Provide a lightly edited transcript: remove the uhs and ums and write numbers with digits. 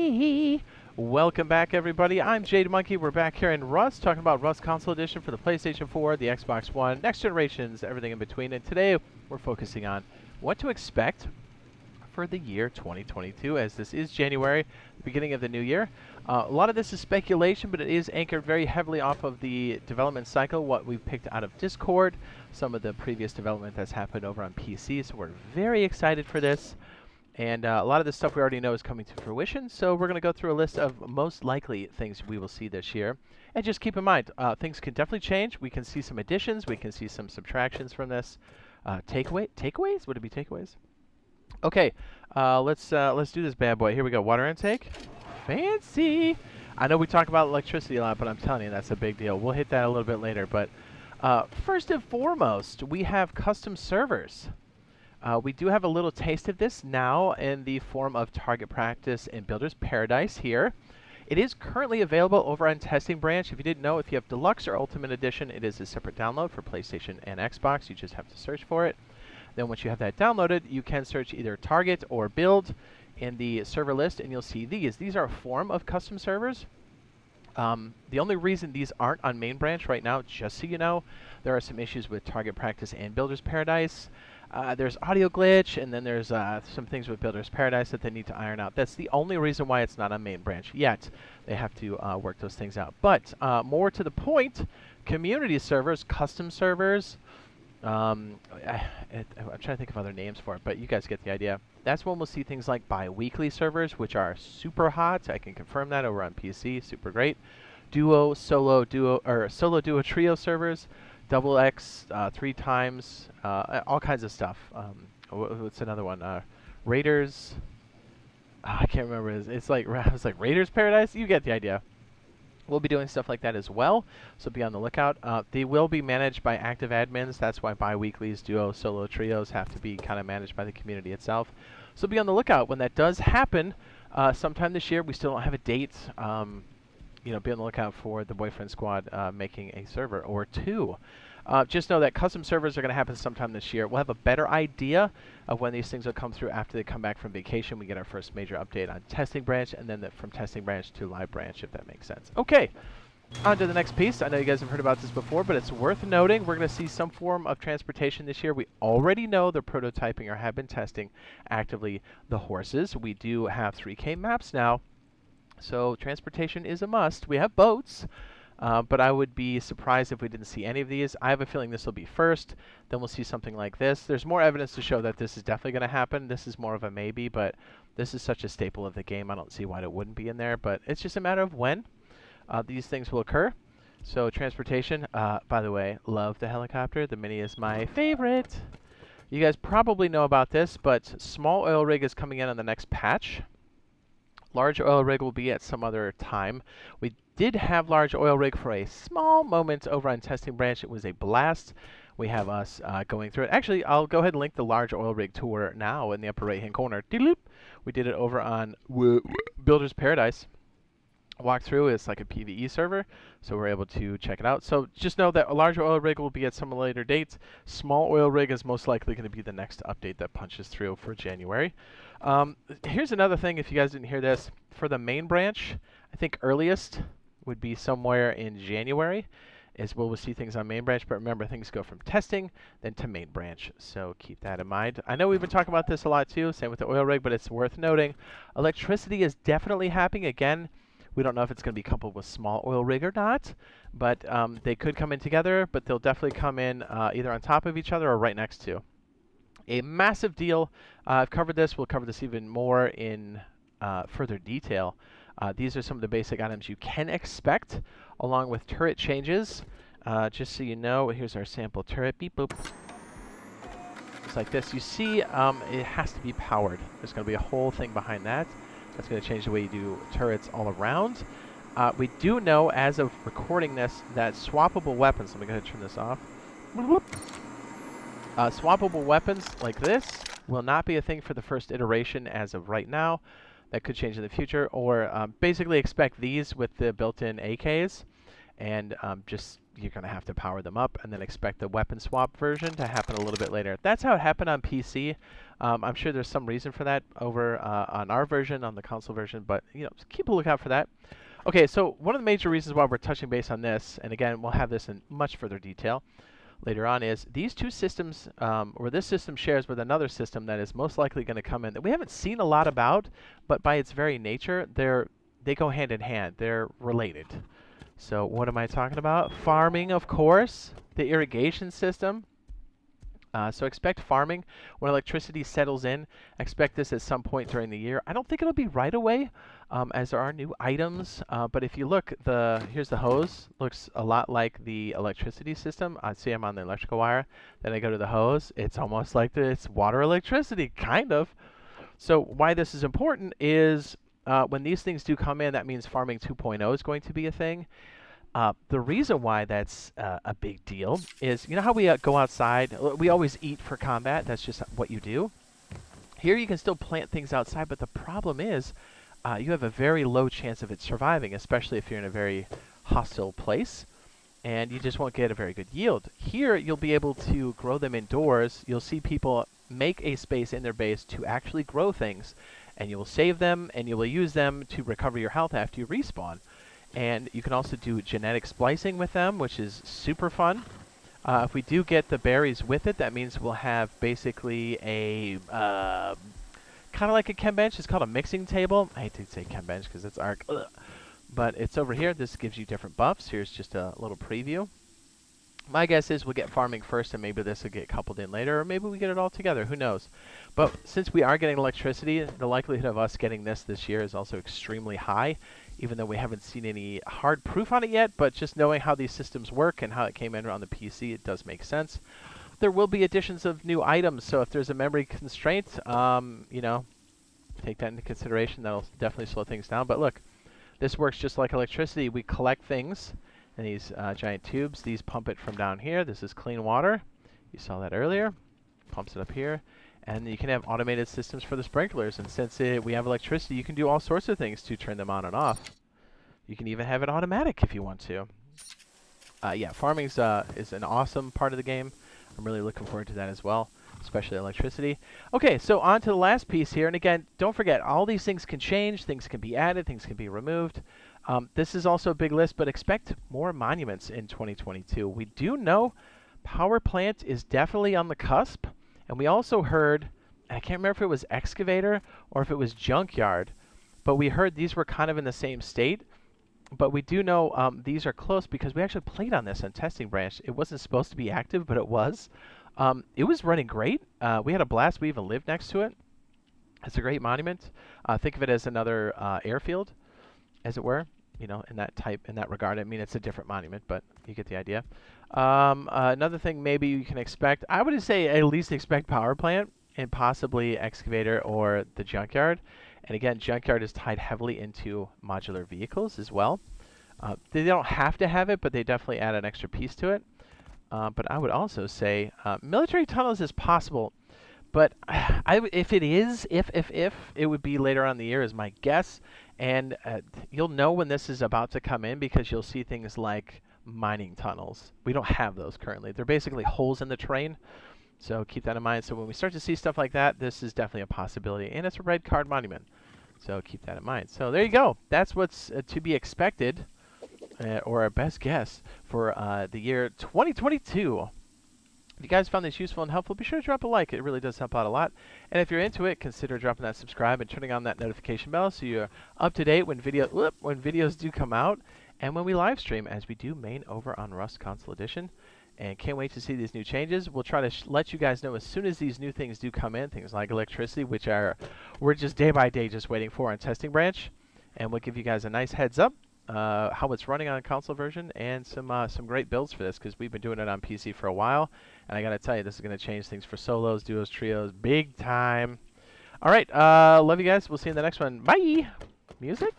fancy. Welcome back, everybody. I'm Jade Monkey. We're back here in Rust, talking about Rust Console Edition for the PlayStation 4, the Xbox One, next generations, everything in between. And today, we're focusing on what to expect for the year 2022, as this is January, the beginning of the new year. A lot of this is speculation, but it is anchored very heavily off of the development cycle, what we've picked out of Discord, some of the previous development that's happened over on PC, so we're very excited for this. And a lot of this stuff we already know is coming to fruition, so we're going to go through a list of most likely things we will see this year. And just keep in mind, things can definitely change. We can see some additions, we can see some subtractions from this. Takeaways? Would it be takeaways? Okay, let's do this bad boy. Here we go. Water intake. Fancy. I know we talk about electricity a lot, but I'm telling you, that's a big deal. We'll hit that a little bit later. But first and foremost, we have custom servers. We do have a little taste of this now in the form of Target Practice and Builder's Paradise here. It is currently available over on Testing Branch. If you didn't know, if you have Deluxe or Ultimate Edition, it is a separate download for PlayStation and Xbox. You just have to search for it. Then once you have that downloaded, you can search either Target or Build in the server list, and you'll see these. These are a form of custom servers. The only reason these aren't on Main Branch right now, just so you know, there are some issues with Target Practice and Builder's Paradise. There's audio glitch, and then there's some things with Builder's Paradise that they need to iron out. That's the only reason why it's not on Main Branch yet. They have to work those things out. But more to the point, community servers, custom servers, I'm trying to think of other names for it, but you guys get the idea. That's when we'll see things like Biweekly servers, which are super hot. I can confirm that over on PC, super great. Duo, solo, duo, or solo, duo, trio servers. Double X, 3 times, all kinds of stuff. What's another one? Raiders. I can't remember. It's like Raiders Paradise. You get the idea. We'll be doing stuff like that as well, so be on the lookout. They will be managed by active admins. That's why bi-weeklies, duo, solo, trios have to be kind of managed by the community itself. So be on the lookout when that does happen. Sometime this year. We still don't have a date. You know, be on the lookout for the Boyfriend Squad making a server or 2. Just know that custom servers are going to happen sometime this year. We'll have a better idea of when these things will come through after they come back from vacation. We get our first major update on Testing Branch, and then from Testing Branch to Live Branch, if that makes sense. Okay, on to the next piece. I know you guys have heard about this before, but it's worth noting. We're going to see some form of transportation this year. We already know they're prototyping or have been testing actively the horses. We do have 3K maps now. So transportation is a must. We have boats, but I would be surprised if we didn't see any of these. I have a feeling this will be first. Then we'll see something like this. There's more evidence to show that this is definitely going to happen. This is more of a maybe, but this is such a staple of the game. I don't see why it wouldn't be in there, but it's just a matter of when these things will occur. So transportation, by the way, love the helicopter. The Mini is my favorite. You guys probably know about this, but small oil rig is coming in on the next patch. Large oil rig will be at some other time. We did have large oil rig for a small moment over on Testing Branch. It was a blast. We have us going through it. Actually, I'll go ahead and link the large oil rig tour now in the upper right-hand corner. We did it over on Builder's Paradise. Walkthrough is like a PvE server, so we're able to check it out. So just know that a large oil rig will be at some later dates. Small oil rig is most likely going to be the next update that punches through for January. Here's another thing, if you guys didn't hear this. For the Main Branch, I think earliest would be somewhere in January is where we'll see things on Main Branch. But remember, things go from testing then to Main Branch, so keep that in mind. I know we've been talking about this a lot too, same with the oil rig, but it's worth noting. Electricity is definitely happening again. We don't know if it's going to be coupled with small oil rig or not, but they could come in together, but they'll definitely come in either on top of each other or right next to. A massive deal. I've covered this. We'll cover this even more in further detail. These are some of the basic items you can expect, along with turret changes. Just so you know, here's our sample turret. Beep boop. It's like this. You see, it has to be powered. There's going to be a whole thing behind that. That's going to change the way you do turrets all around. We do know, as of recording this, that swappable weapons, let me go ahead and turn this off. Swappable weapons like this will not be a thing for the first iteration as of right now. That could change in the future, or basically expect these with the built-in A.K.As. and just you're going to have to power them up and then expect the weapon swap version to happen a little bit later. That's how it happened on PC. I'm sure there's some reason for that over on our version, on the console version, but just keep a lookout for that. Okay, so one of the major reasons why we're touching base on this, and again, we'll have this in much further detail later on, is these two systems, or this system shares with another system that is most likely going to come in that we haven't seen a lot about, but by its very nature, they go hand in hand. They're related. So what am I talking about? Farming, of course, the irrigation system. So expect farming when electricity settles in. Expect this at some point during the year. I don't think it'll be right away, as there are new items. But if you look, here's the hose. Looks a lot like the electricity system. I see I'm on the electrical wire. Then I go to the hose. It's almost like it's water electricity, kind of. So why this is important is when these things do come in, that means farming 2.0 is going to be a thing. The reason why that's a big deal is, how we go outside, we always eat for combat. That's just what you do. Here you can still plant things outside, but the problem is you have a very low chance of it surviving, especially if you're in a very hostile place, and you just won't get a very good yield. Here you'll be able to grow them indoors. You'll see people make a space in their base to actually grow things, and you will save them, and you will use them to recover your health after you respawn. And you can also do genetic splicing with them, which is super fun. If we do get the berries with it, that means we'll have basically a kind of like a chem bench. It's called a mixing table. I hate to say chem bench because it's arc, but it's over here. This gives you different buffs. Here's just a little preview. My guess is we'll get farming first, and maybe this will get coupled in later, or maybe we get it all together. Who knows? But since we are getting electricity, the likelihood of us getting this year is also extremely high, even though we haven't seen any hard proof on it yet. But just knowing how these systems work and how it came in on the PC, it does make sense. There will be additions of new items, so if there's a memory constraint, take that into consideration. That'll definitely slow things down. But look, this works just like electricity. We collect things in these giant tubes. These pump it from down here. This is clean water. You saw that earlier. Pumps it up here. And you can have automated systems for the sprinklers. And since we have electricity, you can do all sorts of things to turn them on and off. You can even have it automatic if you want to. Yeah, farming is an awesome part of the game. I'm really looking forward to that as well, especially electricity. Okay, so on to the last piece here. And again, don't forget, all these things can change. Things can be added. Things can be removed. This is also a big list, but expect more monuments in 2022. We do know power plant is definitely on the cusp. And we also heard, I can't remember if it was excavator or if it was junkyard, but we heard these were kind of in the same state. But we do know these are close because we actually played on this on Testing Branch. It wasn't supposed to be active, but it was. It was running great. We had a blast. We even lived next to it. It's a great monument. Think of it as another airfield, as it were. In that regard. I mean, it's a different monument, but you get the idea. Another thing maybe you can expect, I would say at least expect power plant and possibly excavator or the junkyard. And again, junkyard is tied heavily into modular vehicles as well. They don't have to have it, but they definitely add an extra piece to it. But I would also say military tunnels is possible. But if it would be later on in the year is my guess. And you'll know when this is about to come in because you'll see things like mining tunnels. We don't have those currently. They're basically holes in the terrain. So keep that in mind. So when we start to see stuff like that, this is definitely a possibility. And it's a red card monument. So keep that in mind. So there you go. That's what's to be expected, or our best guess for the year 2022. If you guys found this useful and helpful, be sure to drop a like. It really does help out a lot. And if you're into it, consider dropping that subscribe and turning on that notification bell so you're up to date when videos do come out and when we live stream, as we do main over on Rust Console Edition. And can't wait to see these new changes. We'll try to let you guys know as soon as these new things do come in, things like electricity, which we're just day by day just waiting for on Testing Branch. And we'll give you guys a nice heads up how it's running on a console version and some great builds for this because we've been doing it on PC for a while. And I got to tell you, this is going to change things for solos, duos, trios, big time. All right, love you guys. We'll see you in the next one. Bye! Music?